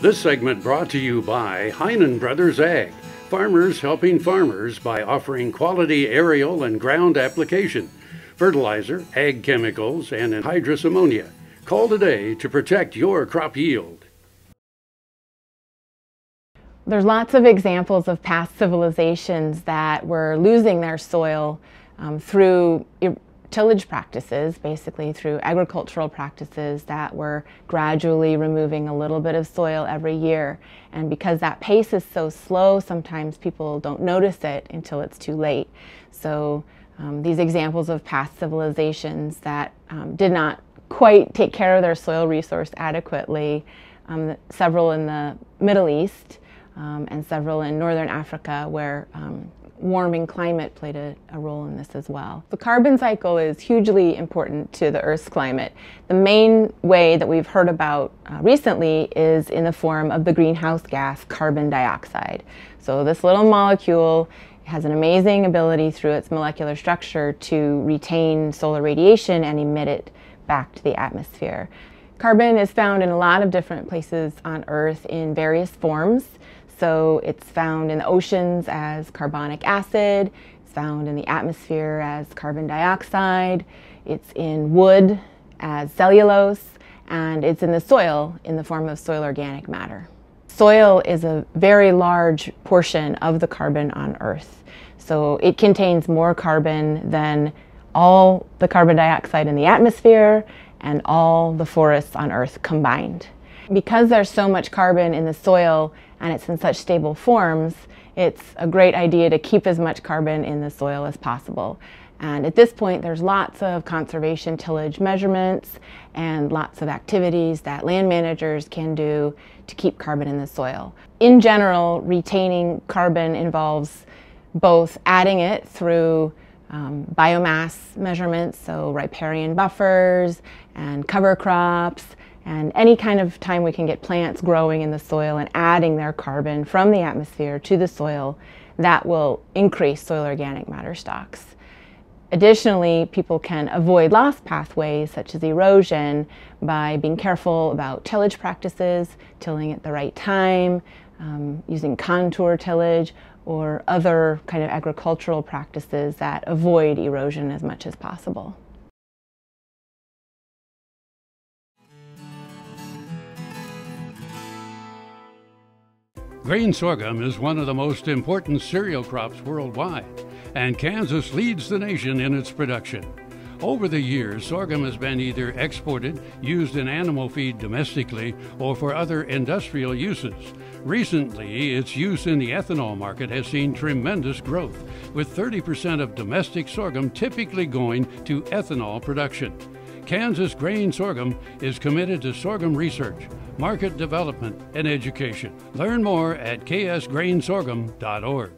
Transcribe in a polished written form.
This segment brought to you by Heinen Brothers Ag, farmers helping farmers by offering quality aerial and ground application, fertilizer, ag chemicals, and anhydrous ammonia. Call today to protect your crop yield. There's lots of examples of past civilizations that were losing their soil through tillage practices, basically through agricultural practices that were gradually removing a little bit of soil every year. And because that pace is so slow, sometimes people don't notice it until it's too late. So these examples of past civilizations that did not quite take care of their soil resource adequately, several in the Middle East and several in Northern Africa, where warming climate played a role in this as well. The carbon cycle is hugely important to the Earth's climate. The main way that we've heard about recently is in the form of the greenhouse gas carbon dioxide. So this little molecule has an amazing ability through its molecular structure to retain solar radiation and emit it back to the atmosphere. Carbon is found in a lot of different places on Earth in various forms. So it's found in the oceans as carbonic acid, it's found in the atmosphere as carbon dioxide, it's in wood as cellulose, and it's in the soil in the form of soil organic matter. Soil is a very large portion of the carbon on Earth. So it contains more carbon than all the carbon dioxide in the atmosphere and all the forests on Earth combined. Because there's so much carbon in the soil and it's in such stable forms, it's a great idea to keep as much carbon in the soil as possible. And at this point, there's lots of conservation tillage measurements and lots of activities that land managers can do to keep carbon in the soil. In general, retaining carbon involves both adding it through biomass measurements, so riparian buffers and cover crops, and any kind of time we can get plants growing in the soil and adding their carbon from the atmosphere to the soil, that will increase soil organic matter stocks. Additionally, people can avoid loss pathways such as erosion by being careful about tillage practices, tilling at the right time, using contour tillage, or other kind of agricultural practices that avoid erosion as much as possible. Grain sorghum is one of the most important cereal crops worldwide, and Kansas leads the nation in its production. Over the years, sorghum has been either exported, used in animal feed domestically, or for other industrial uses. Recently, its use in the ethanol market has seen tremendous growth, with 30% of domestic sorghum typically going to ethanol production. Kansas Grain Sorghum is committed to sorghum research, market development, and education. Learn more at ksgrainsorghum.org.